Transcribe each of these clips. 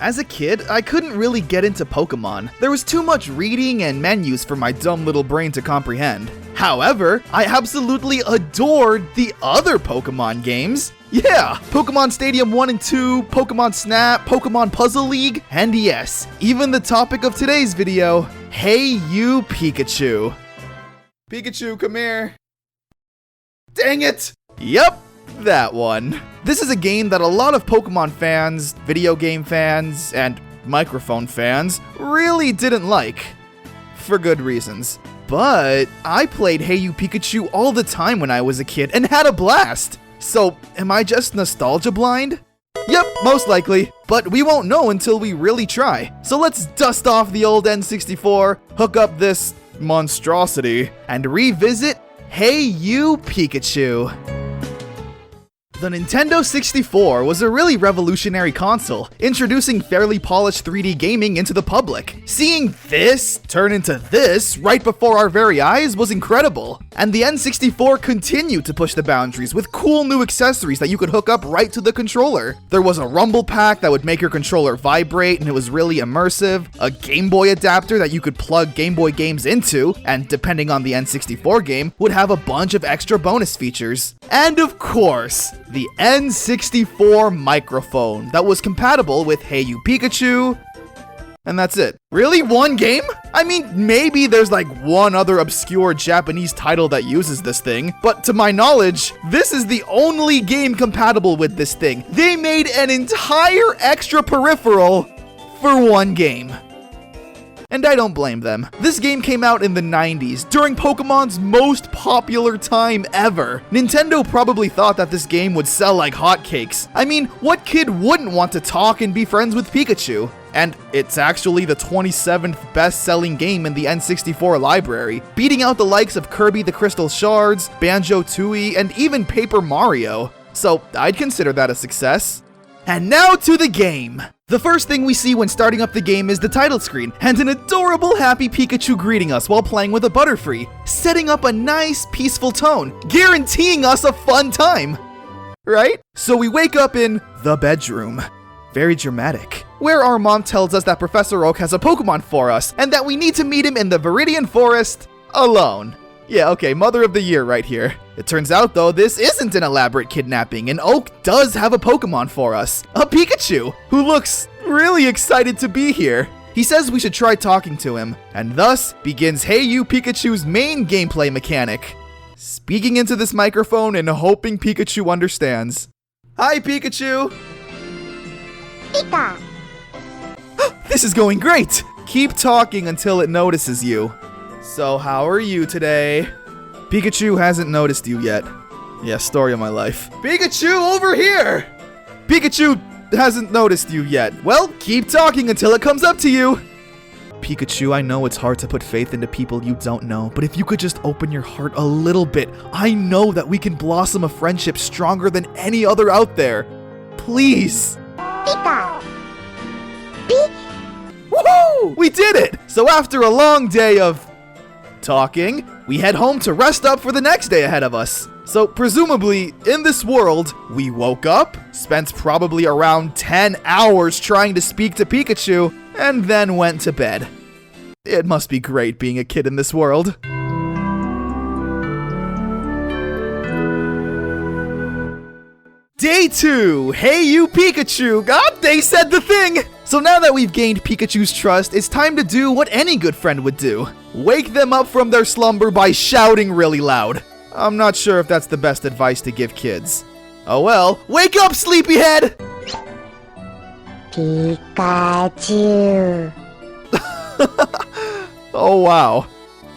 As a kid, I couldn't really get into Pokemon. There was too much reading and menus for my dumb little brain to comprehend. However, I absolutely adored the other Pokemon games. Yeah, Pokemon Stadium 1 and 2, Pokemon Snap, Pokemon Puzzle League, and yes, even the topic of today's video, Hey You Pikachu. Pikachu, come here. Dang it! Yep, that one. This is a game that a lot of Pokemon fans, video game fans, and microphone fans really didn't like. For good reasons. But I played Hey You Pikachu all the time when I was a kid and had a blast. So, am I just nostalgia blind? Yep, most likely. But we won't know until we really try. So let's dust off the old N64, hook up this monstrosity, and revisit Hey You Pikachu. The Nintendo 64 was a really revolutionary console, introducing fairly polished 3D gaming into the public. Seeing this turn into this right before our very eyes was incredible. And the N64 continued to push the boundaries with cool new accessories that you could hook up right to the controller. There was a rumble pack that would make your controller vibrate and it was really immersive, a Game Boy adapter that you could plug Game Boy games into, and depending on the N64 game, would have a bunch of extra bonus features. And of course, the N64 microphone that was compatible with Hey You Pikachu, and that's it. Really? One game? I mean, maybe there's like one other obscure Japanese title that uses this thing, but to my knowledge, this is the only game compatible with this thing. They made an entire extra peripheral for one game. And I don't blame them. This game came out in the 90s, during Pokemon's most popular time ever. Nintendo probably thought that this game would sell like hotcakes. I mean, what kid wouldn't want to talk and be friends with Pikachu? And it's actually the 27th best-selling game in the N64 library, beating out the likes of Kirby the Crystal Shards, Banjo-Tooie, and even Paper Mario. So I'd consider that a success. And now to the game! The first thing we see when starting up the game is the title screen, and an adorable happy Pikachu greeting us while playing with a Butterfree, setting up a nice, peaceful tone, guaranteeing us a fun time! Right? So we wake up in the bedroom. Very dramatic. Where our mom tells us that Professor Oak has a Pokemon for us, and that we need to meet him in the Viridian Forest alone. Yeah, okay, Mother of the Year right here. It turns out, though, this isn't an elaborate kidnapping, and Oak does have a Pokemon for us. A Pikachu, who looks really excited to be here. He says we should try talking to him, and thus begins Hey You Pikachu's main gameplay mechanic. Speaking into this microphone and hoping Pikachu understands. Hi, Pikachu! Pika! This is going great! Keep talking until it notices you. So how are you today? Pikachu hasn't noticed you yet. Yeah, story of my life. Pikachu, over here! Pikachu hasn't noticed you yet. Well, keep talking until it comes up to you. Pikachu, I know it's hard to put faith into people you don't know, but if you could just open your heart a little bit, I know that we can blossom a friendship stronger than any other out there. Please. Pika! Peek! Woohoo! We did it! So after a long day of talking, we head home to rest up for the next day ahead of us. So presumably, in this world, we woke up, spent probably around 10 hours trying to speak to Pikachu, and then went to bed. It must be great being a kid in this world. Day 2, Hey You Pikachu! God, they said the thing! So now that we've gained Pikachu's trust, it's time to do what any good friend would do. Wake them up from their slumber by shouting really loud. I'm not sure if that's the best advice to give kids. Oh well, wake up, sleepyhead! Pikachu! Oh wow,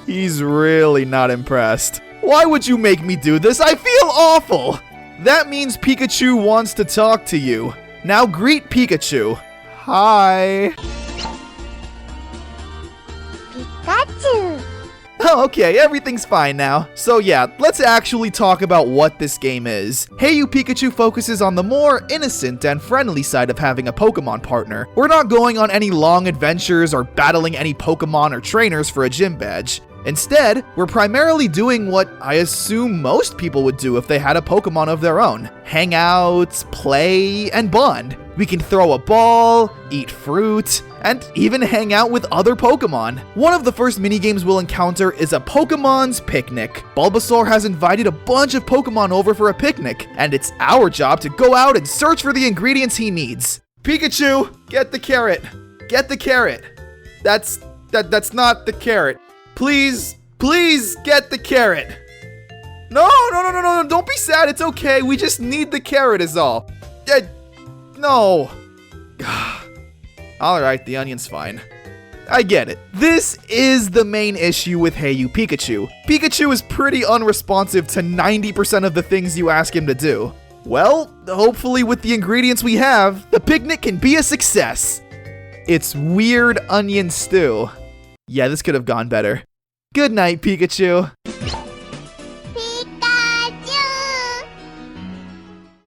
he's really not impressed. Why would you make me do this? I feel awful! That means Pikachu wants to talk to you. Now greet Pikachu. Hi. Pikachu! Oh, okay, everything's fine now. So yeah, let's actually talk about what this game is. Hey You Pikachu focuses on the more innocent and friendly side of having a Pokemon partner. We're not going on any long adventures or battling any Pokemon or trainers for a gym badge. Instead, we're primarily doing what I assume most people would do if they had a Pokemon of their own. Hang out, play, and bond. We can throw a ball, eat fruit, and even hang out with other Pokemon. One of the first minigames we'll encounter is a Pokemon's picnic. Bulbasaur has invited a bunch of Pokemon over for a picnic, and it's our job to go out and search for the ingredients he needs. Pikachu, get the carrot. Get the carrot. That's not the carrot. Please get the carrot. No, don't be sad, it's okay. We just need the carrot is all. No. Alright, the onion's fine. I get it. This is the main issue with Hey You Pikachu. Pikachu is pretty unresponsive to 90% of the things you ask him to do. Well, hopefully with the ingredients we have, the picnic can be a success. It's weird onion stew. Yeah, this could have gone better. Good night, Pikachu. Pikachu!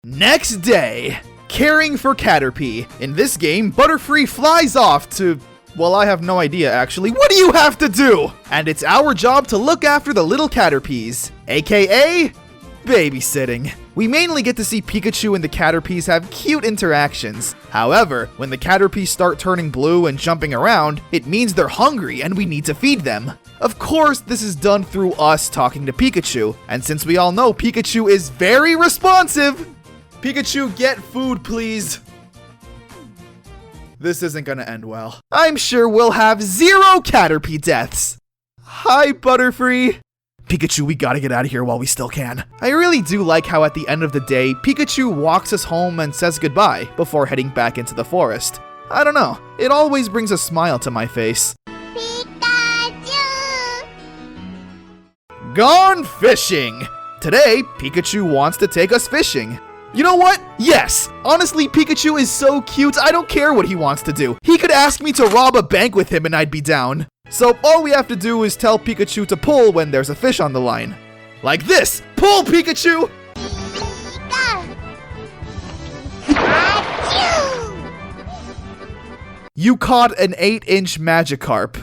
Next day. Caring for Caterpie. In this game, Butterfree flies off to... well, I have no idea, actually. What do you have to do? And it's our job to look after the little Caterpies, aka babysitting. We mainly get to see Pikachu and the Caterpies have cute interactions. However, when the Caterpies start turning blue and jumping around, it means they're hungry and we need to feed them. Of course, this is done through us talking to Pikachu, and since we all know Pikachu is very responsive, Pikachu, get food, please. This isn't gonna end well. I'm sure we'll have 0 Caterpie deaths. Hi, Butterfree. Pikachu, we gotta get out of here while we still can. I really do like how at the end of the day, Pikachu walks us home and says goodbye before heading back into the forest. I don't know, it always brings a smile to my face. Pikachu! Gone fishing! Today, Pikachu wants to take us fishing. You know what? Yes! Honestly, Pikachu is so cute, I don't care what he wants to do. He could ask me to rob a bank with him and I'd be down. So all we have to do is tell Pikachu to pull when there's a fish on the line. Like this! Pull, Pikachu! Pikachu! You caught an 8-inch Magikarp.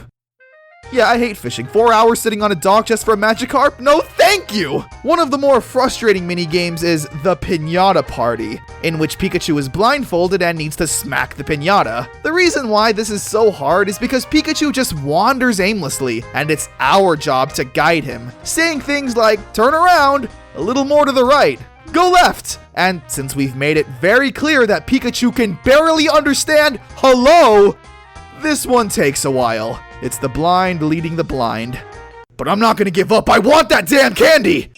Yeah, I hate fishing. 4 hours sitting on a dock just for a Magikarp? No, thank you! One of the more frustrating minigames is the Piñata Party, in which Pikachu is blindfolded and needs to smack the piñata. The reason why this is so hard is because Pikachu just wanders aimlessly, and it's our job to guide him, saying things like, turn around, a little more to the right, go left! And since we've made it very clear that Pikachu can barely understand hello, this one takes a while. It's the blind leading the blind. But I'm not gonna give up, I want that damn candy!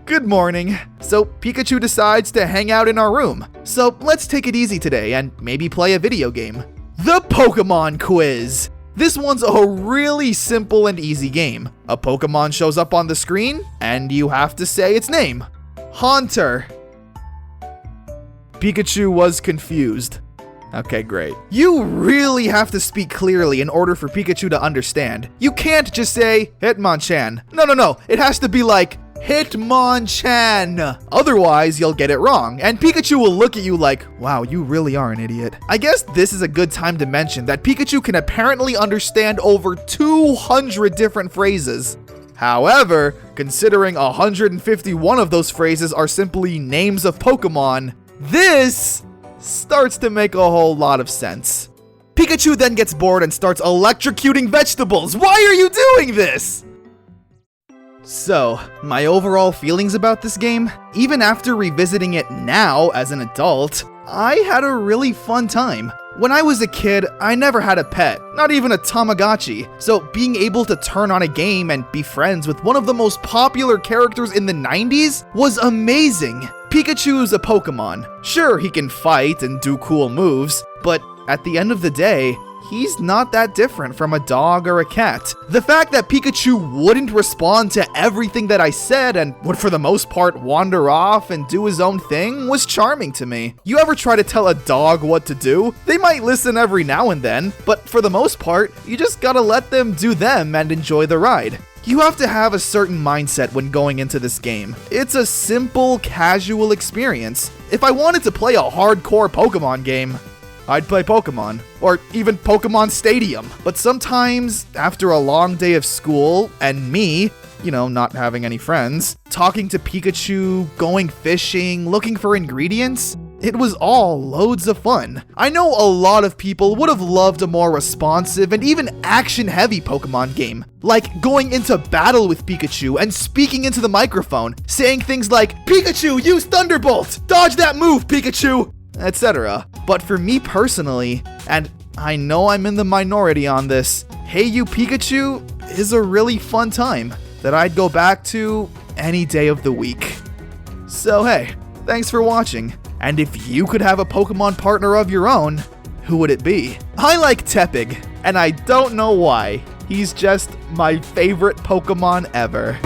Good morning. So Pikachu decides to hang out in our room. So let's take it easy today and maybe play a video game. The Pokemon Quiz! This one's a really simple and easy game. A Pokemon shows up on the screen, and you have to say its name. Haunter. Pikachu was confused. Okay, great. You really have to speak clearly in order for Pikachu to understand. You can't just say, Hitmonchan. No. It has to be like, Hitmonchan. Otherwise, you'll get it wrong, and Pikachu will look at you like, wow, you really are an idiot. I guess this is a good time to mention that Pikachu can apparently understand over 200 different phrases. However, considering 151 of those phrases are simply names of Pokemon, this starts to make a whole lot of sense. Pikachu then gets bored and starts electrocuting vegetables. Why are you doing this? So, my overall feelings about this game, even after revisiting it now as an adult, I had a really fun time. When I was a kid, I never had a pet, not even a Tamagotchi, so being able to turn on a game and be friends with one of the most popular characters in the 90s was amazing. Pikachu's a Pokemon. Sure, he can fight and do cool moves, but at the end of the day, he's not that different from a dog or a cat. The fact that Pikachu wouldn't respond to everything that I said and would for the most part wander off and do his own thing was charming to me. You ever try to tell a dog what to do? They might listen every now and then, but for the most part, you just gotta let them do them and enjoy the ride. You have to have a certain mindset when going into this game. It's a simple, casual experience. If I wanted to play a hardcore Pokemon game, I'd play Pokemon, or even Pokemon Stadium. But sometimes, after a long day of school, and me, not having any friends, talking to Pikachu, going fishing, looking for ingredients. It was all loads of fun. I know a lot of people would have loved a more responsive and even action-heavy Pokemon game, like going into battle with Pikachu and speaking into the microphone, saying things like, "Pikachu, use Thunderbolt! Dodge that move, Pikachu!" etc. But for me personally, and I know I'm in the minority on this, Hey You Pikachu is a really fun time that I'd go back to any day of the week. So hey, thanks for watching. And if you could have a Pokemon partner of your own, who would it be? I like Tepig, and I don't know why. He's just my favorite Pokemon ever.